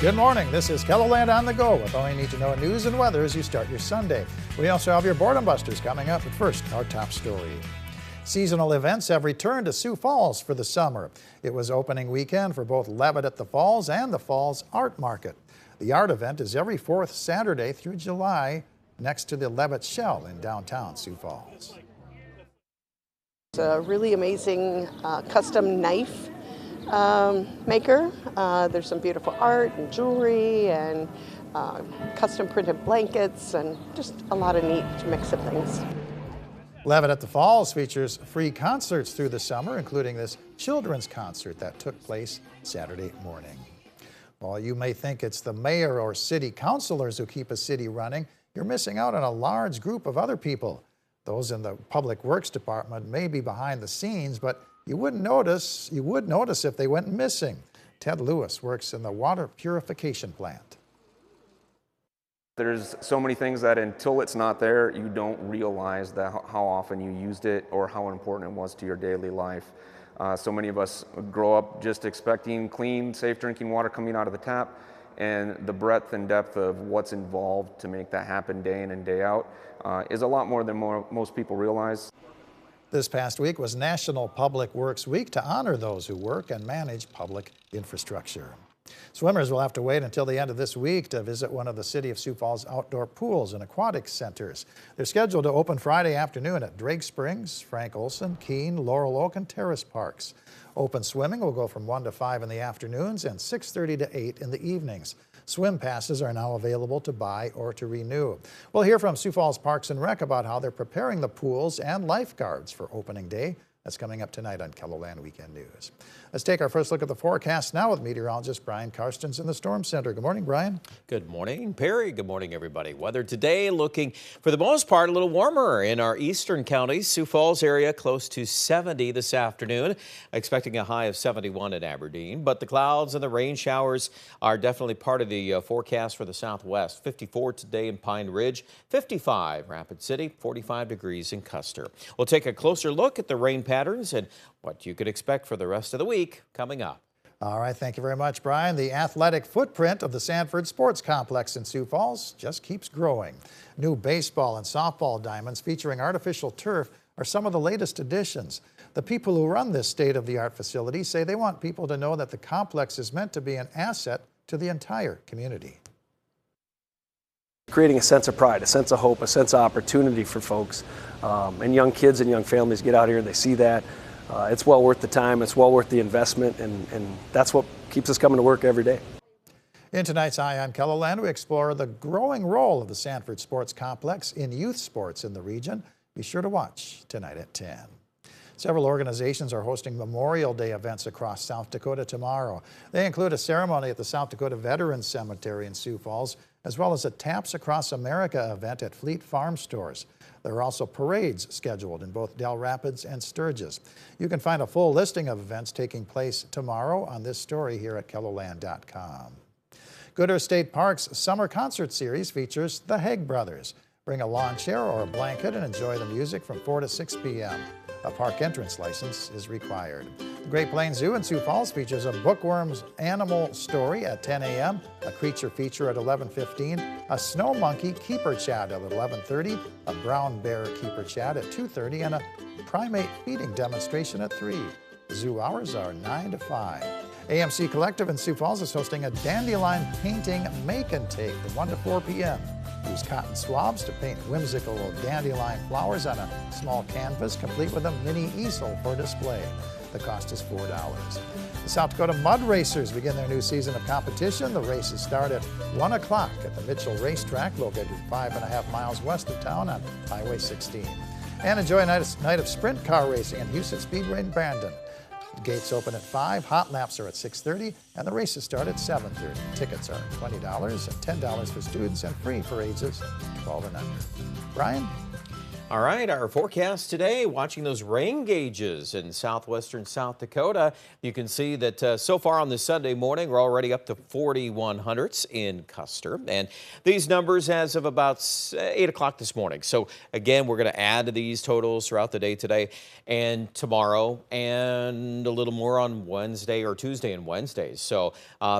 Good morning. This is KELOLAND On The Go with all you need to know news and weather as you start your Sunday. We also have your Boredom Busters coming up, but first, our top story. Seasonal events have returned to Sioux Falls for the summer. It was opening weekend for both Levitt at the Falls and the Falls Art Market. The art event is every fourth Saturday through July next to the Levitt Shell in downtown Sioux Falls. It's a really amazing custom knife maker. There's some beautiful art and jewelry and custom printed blankets and just a lot of neat mix of things. Levitt at the Falls features free concerts through the summer, including this children's concert that took place Saturday morning. While you may think it's the mayor or city councilors who keep a city running, you're missing out on a large group of other people. Those in the Public Works Department may be behind the scenes, but you would notice if they went missing. Ted Lewis works in the water purification plant. There's so many things that until it's not there, you don't realize that how often you used it or how important it was to your daily life. So many of us grow up just expecting clean, safe drinking water coming out of the tap, and the breadth and depth of what's involved to make that happen day in and day out is a lot more than most people realize. This past week was National Public Works Week to honor those who work and manage public infrastructure. Swimmers will have to wait until the end of this week to visit one of the City of Sioux Falls outdoor pools and aquatic centers. They're scheduled to open Friday afternoon at Drake Springs, Frank Olson, Keene, Laurel Oak, and Terrace Parks. Open swimming will go from 1 to 5 in the afternoons and 6:30 to 8 in the evenings. Swim passes are now available to buy or to renew. We'll hear from Sioux Falls Parks and Rec about how they're preparing the pools and lifeguards for opening day. That's coming up tonight on KELOLAND Weekend News. Let's take our first look at the forecast now with meteorologist Brian Karstens in the Storm Center. Good morning, Brian. Good morning, Perry. Good morning, everybody. Weather today looking, for the most part, a little warmer in our eastern counties. Sioux Falls area close to 70 this afternoon, expecting a high of 71 in Aberdeen. But the clouds and the rain showers are definitely part of the forecast for the southwest. 54 today in Pine Ridge, 55 Rapid City, 45 degrees in Custer. We'll take a closer look at the rain patterns and what you could expect for the rest of the week coming up. All right, thank you very much, Brian. The athletic footprint of the Sanford Sports Complex in Sioux Falls just keeps growing. New baseball and softball diamonds featuring artificial turf are some of the latest additions. The people who run this state-of-the-art facility say they want people to know that the complex is meant to be an asset to the entire community. Creating a sense of pride, a sense of hope, a sense of opportunity for folks. And young kids and young families get out here and they see that. It's well worth the time, it's well worth the investment, and that's what keeps us coming to work every day. In tonight's Eye on KELOLAND, we explore the growing role of the Sanford Sports Complex in youth sports in the region. Be sure to watch tonight at 10. Several organizations are hosting Memorial Day events across South Dakota tomorrow. They include a ceremony at the South Dakota Veterans Cemetery in Sioux Falls, as well as a Taps Across America event at Fleet Farm Stores. There are also parades scheduled in both Del Rapids and Sturgis. You can find a full listing of events taking place tomorrow on this story here at KELOLAND.com. Goodhart State Park's summer concert series features the Haig Brothers. Bring a lawn chair or a blanket and enjoy the music from 4 to 6 p.m. A park entrance license is required. The Great Plains Zoo in Sioux Falls features a bookworm's animal story at 10 a.m., a creature feature at 11:15, a snow monkey keeper chat at 11:30, a brown bear keeper chat at 2:30, and a primate feeding demonstration at 3. Zoo hours are 9 to 5. AMC Collective in Sioux Falls is hosting a dandelion painting make and take from 1 to 4 p.m. Use cotton swabs to paint whimsical dandelion flowers on a small canvas, complete with a mini easel for display. The cost is $4. The South Dakota Mud Racers begin their new season of competition. The races start at 1 o'clock at the Mitchell Racetrack, located 5.5 miles west of town on Highway 16. And enjoy a night of sprint car racing at Houston Speedway in Brandon. The gates open at 5, hot laps are at 6:30, and the races start at 7:30. Tickets are $20 and $10 for students and free for ages 12 and under. Brian? All right, our forecast today, watching those rain gauges in southwestern South Dakota. You can see that so far on this Sunday morning, we're already up to 4,100s in Custer. And these numbers as of about 8 o'clock this morning. So again, we're going to add to these totals throughout the day today and tomorrow, and a little more on Wednesday or Tuesday and Wednesdays. So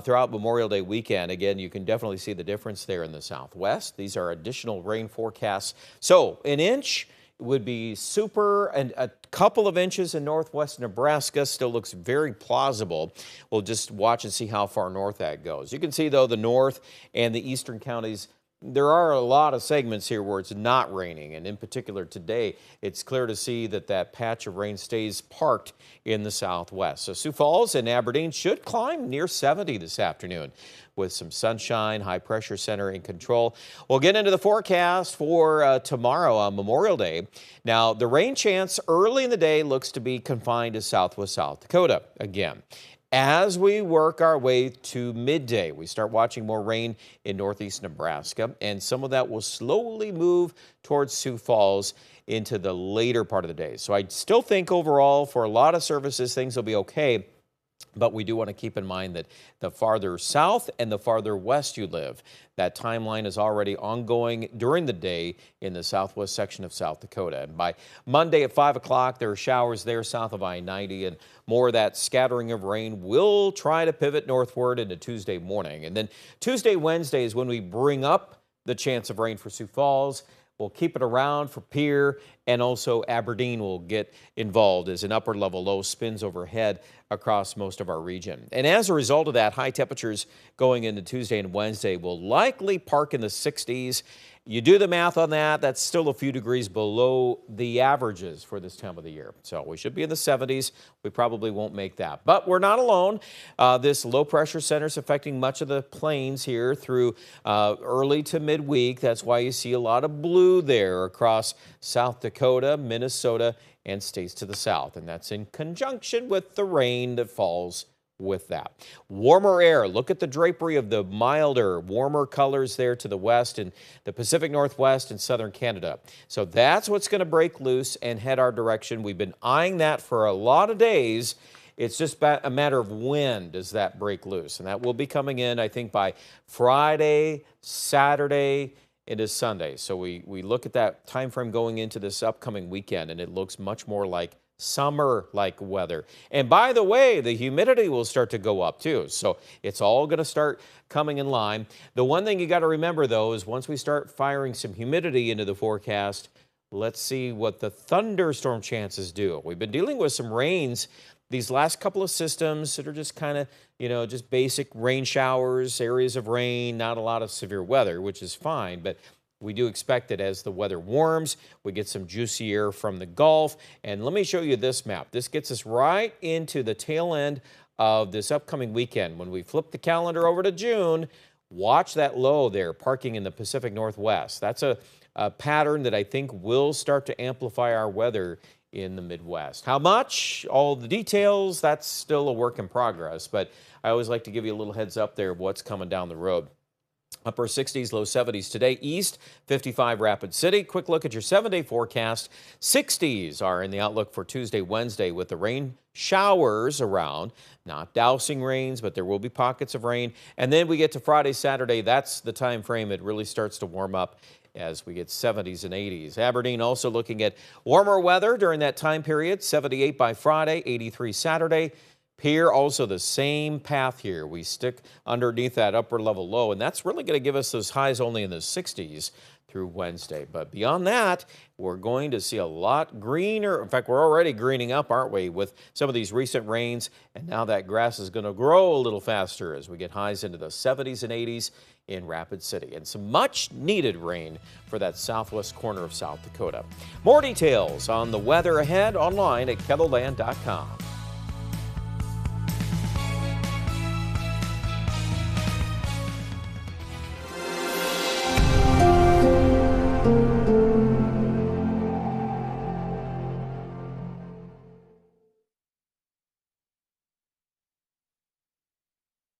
throughout Memorial Day weekend, again, you can definitely see the difference there in the southwest. These are additional rain forecasts. So an inch would be super, and a couple of inches in northwest Nebraska still looks very plausible. We'll just watch and see how far north that goes. You can see, though, the north and the eastern counties, there are a lot of segments here where it's not raining, and in particular today, it's clear to see that that patch of rain stays parked in the southwest. So Sioux Falls and Aberdeen should climb near 70 this afternoon with some sunshine, high pressure center in control. We'll get into the forecast for tomorrow on Memorial Day. Now, the rain chance early in the day looks to be confined to southwest South Dakota again. As we work our way to midday, we start watching more rain in northeast Nebraska, and some of that will slowly move towards Sioux Falls into the later part of the day. So I still think overall for a lot of services, things will be okay. But we do want to keep in mind that the farther south and the farther west you live, that timeline is already ongoing during the day in the southwest section of South Dakota. And by Monday at 5 o'clock, there are showers there south of I-90, and more of that scattering of rain will try to pivot northward into Tuesday morning. And then Tuesday, Wednesday is when we bring up the chance of rain for Sioux Falls. We'll keep it around for Pierre, and also Aberdeen will get involved as an upper level low spins overhead across most of our region. And as a result of that, high temperatures going into Tuesday and Wednesday will likely park in the 60s. You do the math on that, that's still a few degrees below the averages for this time of the year. So we should be in the 70s. We probably won't make that. But we're not alone. This low pressure center is affecting much of the plains here through early to midweek. That's why you see a lot of blue there across South Dakota, Minnesota, and states to the south. And that's in conjunction with the rain that falls with that. Warmer air. Look at the drapery of the milder, warmer colors there to the west in the Pacific Northwest and southern Canada. So that's what's going to break loose and head our direction. We've been eyeing that for a lot of days. It's just a matter of when does that break loose. And that will be coming in, I think, by Friday, Saturday, into Sunday. So we look at that time frame going into this upcoming weekend, and it looks much more like summer-like weather. And by the way, the humidity will start to go up too. So it's all going to start coming in line. The one thing you got to remember, though, is once we start firing some humidity into the forecast, let's see what the thunderstorm chances do. We've been dealing with some rains these last couple of systems that are just kind of, just basic rain showers, areas of rain, not a lot of severe weather, which is fine. But we do expect that as the weather warms, we get some juicy air from the Gulf. And let me show you this map. This gets us right into the tail end of this upcoming weekend. When we flip the calendar over to June, watch that low there parking in the Pacific Northwest. That's a pattern that I think will start to amplify our weather in the Midwest. How much? All the details, that's still a work in progress. But I always like to give you a little heads up there of what's coming down the road. Upper 60s, low 70s today. East, 55 Rapid City. Quick look at your 7-day forecast. 60s are in the outlook for Tuesday, Wednesday with the rain showers around. Not dousing rains, but there will be pockets of rain. And then we get to Friday, Saturday. That's the time frame it really starts to warm up as we get 70s and 80s. Aberdeen also looking at warmer weather during that time period. 78 by Friday, 83 Saturday. Here, also the same path here. We stick underneath that upper level low, and that's really going to give us those highs only in the 60s through Wednesday. But beyond that, we're going to see a lot greener. In fact, we're already greening up, aren't we, with some of these recent rains, and now that grass is going to grow a little faster as we get highs into the 70s and 80s in Rapid City, and some much needed rain for that southwest corner of South Dakota. More details on the weather ahead online at KELOLAND.com.